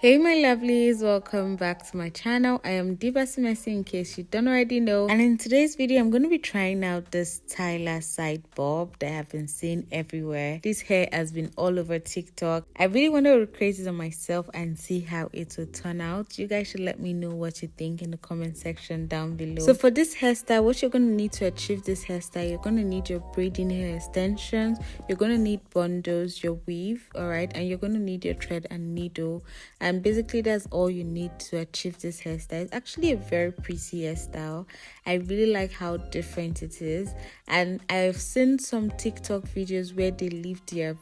Hey my lovelies, welcome back to my channel. I am Diva Simesi in case you don't already know, and in today's video I'm going to be trying out this Tyla side bob that I've been seeing everywhere. This hair has been all over TikTok. I really want to recreate it on myself and see how it will turn out. You guys should let me know what you think in the comment section down below. So for this hairstyle, what you're going to need to achieve this hairstyle, you're going to need your braiding hair extensions, you're going to need bundles, your weave, alright, and you're going to need your thread and needle. And basically that's all you need to achieve this hairstyle. It's actually a very pretty hairstyle. I really like how different it is, and I've seen some TikTok videos where they leave their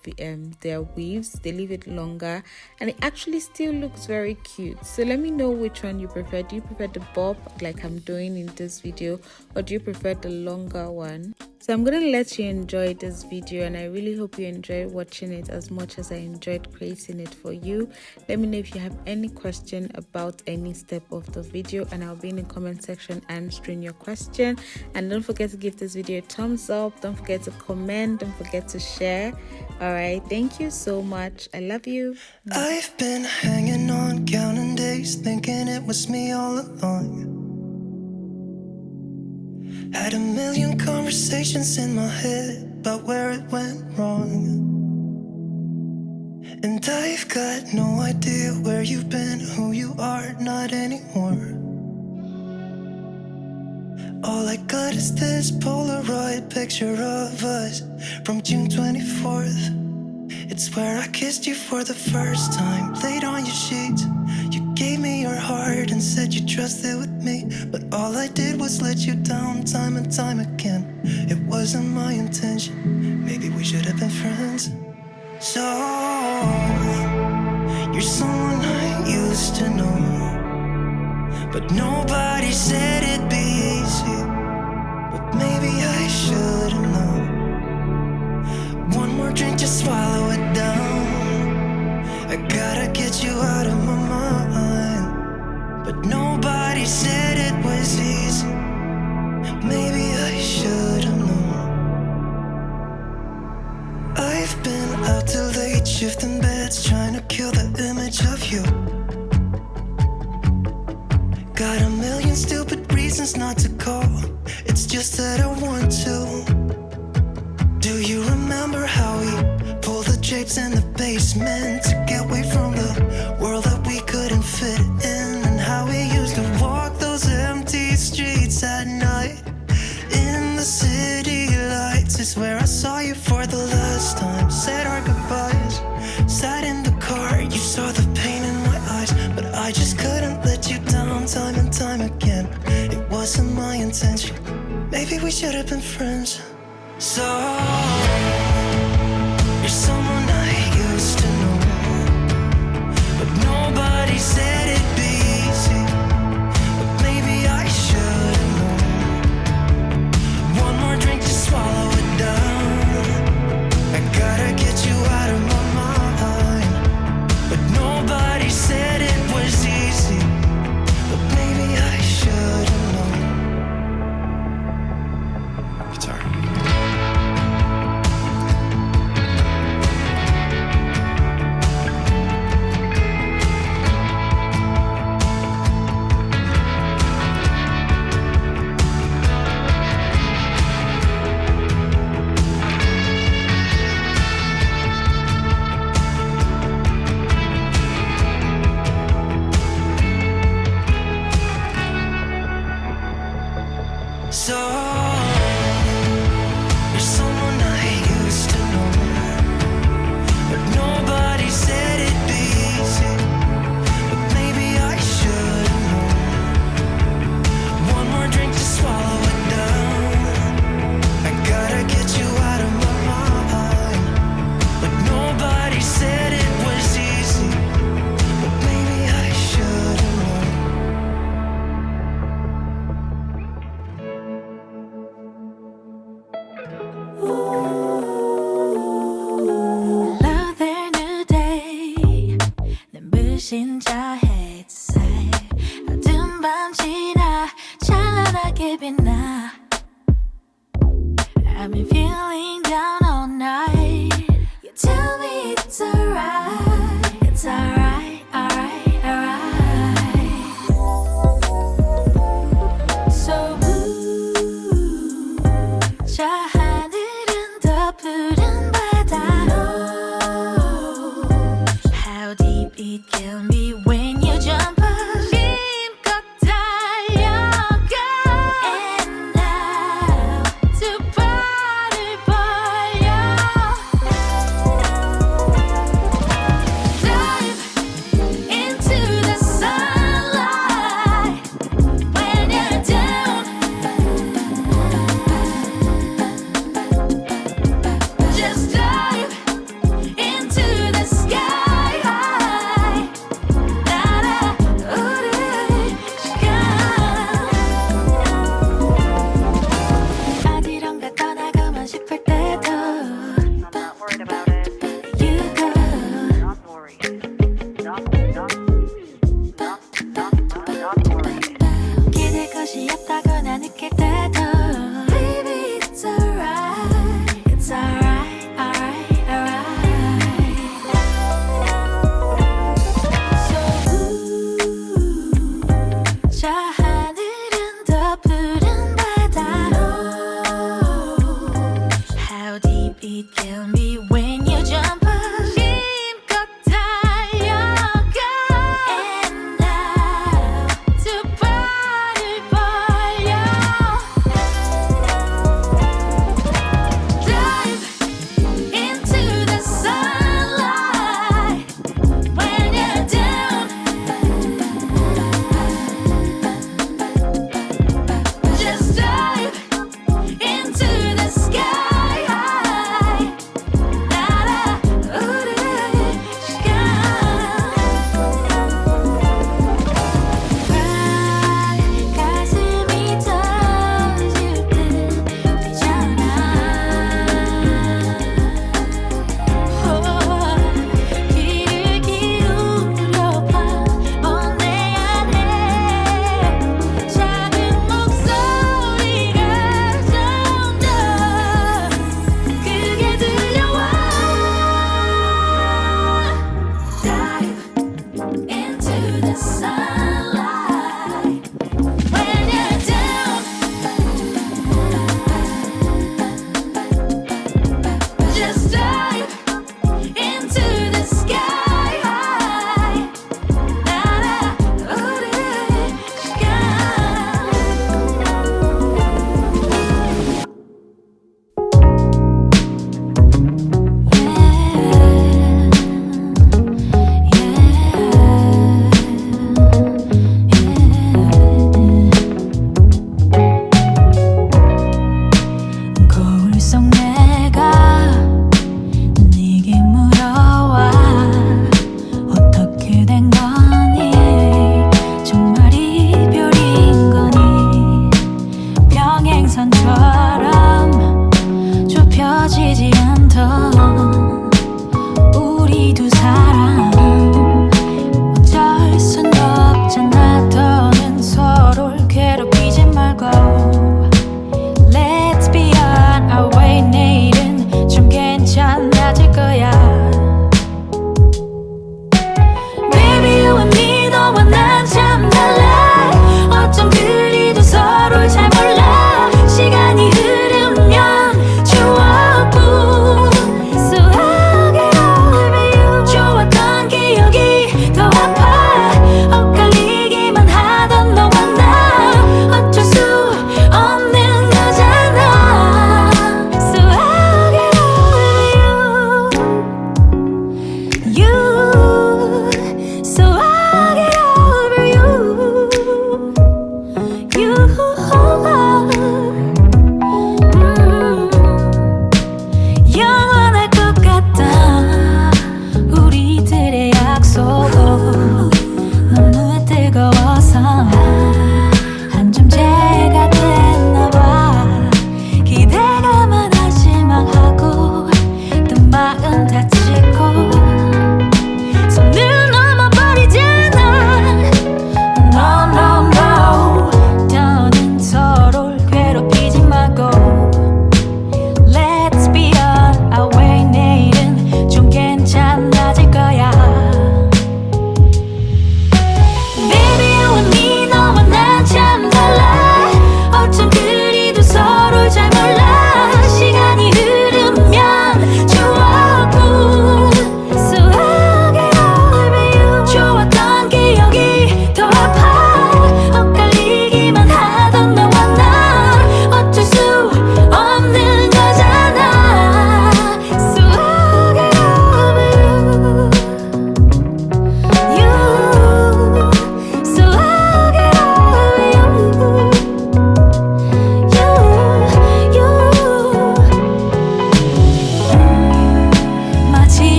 weaves, they leave it longer, and it actually still looks very cute. So let me know which one you prefer. Do you prefer the bob like I'm doing in this video, or do you prefer the longer one? So I'm going to let you enjoy this video, and I really hope you enjoy watching it as much as I enjoyed creating it for you. Let me know if you have any question about any step of the video, and I'll be in the comment section answering your question. And don't forget to give this video a thumbs up, don't forget to comment, don't forget to share. Alright, thank you so much. I love you. I've been hanging on, counting days, thinking it was me all along. Had a million conversations in my head about where it went wrong. And I've got no idea where you've been, who you are, not anymore. All I got is this Polaroid picture of us from June 24th. It's where I kissed you for the first time, laid on your sheets. You gave me your heart and said you trusted with me, but all I did was let you down time and time again. It wasn't my intention, maybe we should have been friends. So, you're someone I used to know, but nobody said it'd be easy. But maybe I should have known. One more drink, just swallow it down. I gotta get you out of my mind, but nobody said it was easy. Maybe I should have known. I've been out till late, shifting beds, trying to kill the image of you. Got a million stupid reasons not to call, it's just that I want to. Do you remember how we pulled the drapes in the basement to get away from the world that we couldn't fit in? And how we used to walk those empty streets at night in the city lights is where I saw you for the last time. Said our goodbyes, sat in the car, you saw the pain in my eyes, but I just couldn't let you down time and time again. It wasn't my intention, maybe we should have been friends. So, you're someone I used to know, but nobody said it'd be easy. But maybe I should have known. One more drink to swallow it down. I gotta get you out of my mind, but nobody said it was easy. But maybe I should have known. Guitar. So, you're someone I used to know, but nobody said it'd be easy. But maybe I should have known. One more drink to swallow it down. I gotta get you out of my mind, but nobody said it was easy. But maybe I should have known. 진짜 햇살 어두운 밤 지나 찬란하게 빛나 I've been feeling down all night. You tell me it's alright, alright.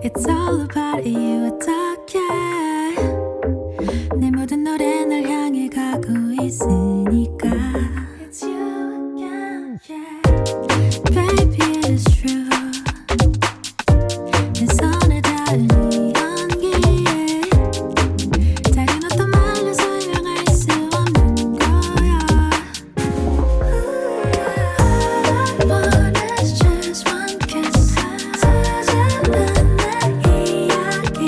It's all about you 어떡해 내 모든 노래 널 향해 가고 있으니까 It's you again, yeah. Baby it is true 내 손에 닿은 이 연기에 다른 어떤 말로 설명할 수 없는 거야 All I want is just one kiss 사자는 내 이야기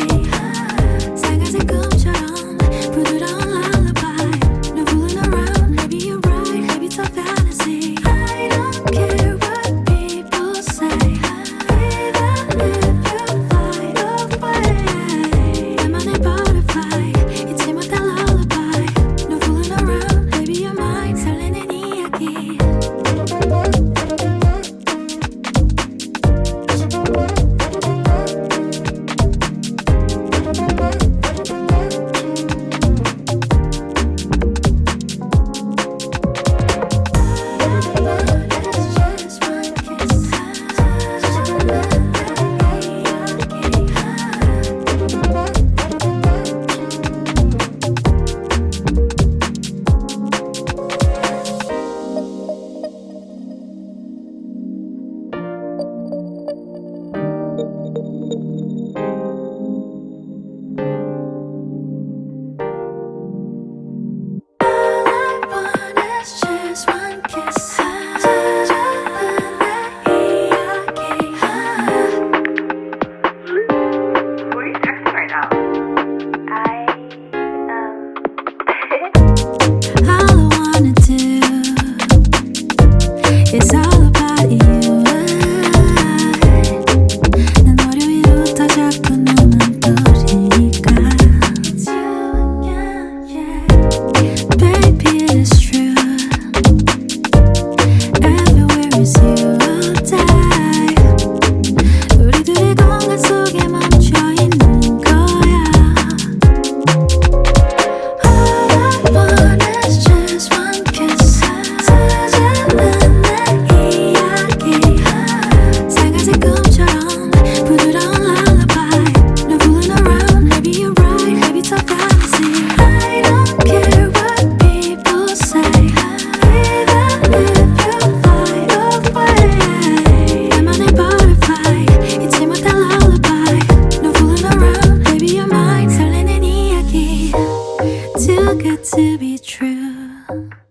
상아색 꿈처럼 부드러운 lullaby 너 fooling around, maybe you're right, maybe it's a fantasy I don't care what people say Even if you fly away 나만의 butterfly 잊지 못할 lullaby 너 fooling around, maybe you're mine 설레는 이야기 It's all about you 난 머리 위로부터 자꾸 너만 떠오르니까 It's you again, yeah. Baby it is true Everywhere is you all day 우리 둘의 공간 속에 멈춰있는 거야 All I want is just one kiss 사자는 상아색 꿈처럼 부드러운 lullaby 너 fooling around, maybe you're right, maybe it's a fantasy I don't care what people say Even if you fly away 나만의 butterfly 잊지 못할 lullaby 너 fooling around, maybe you're mine 설레는 이야기 Too good to be true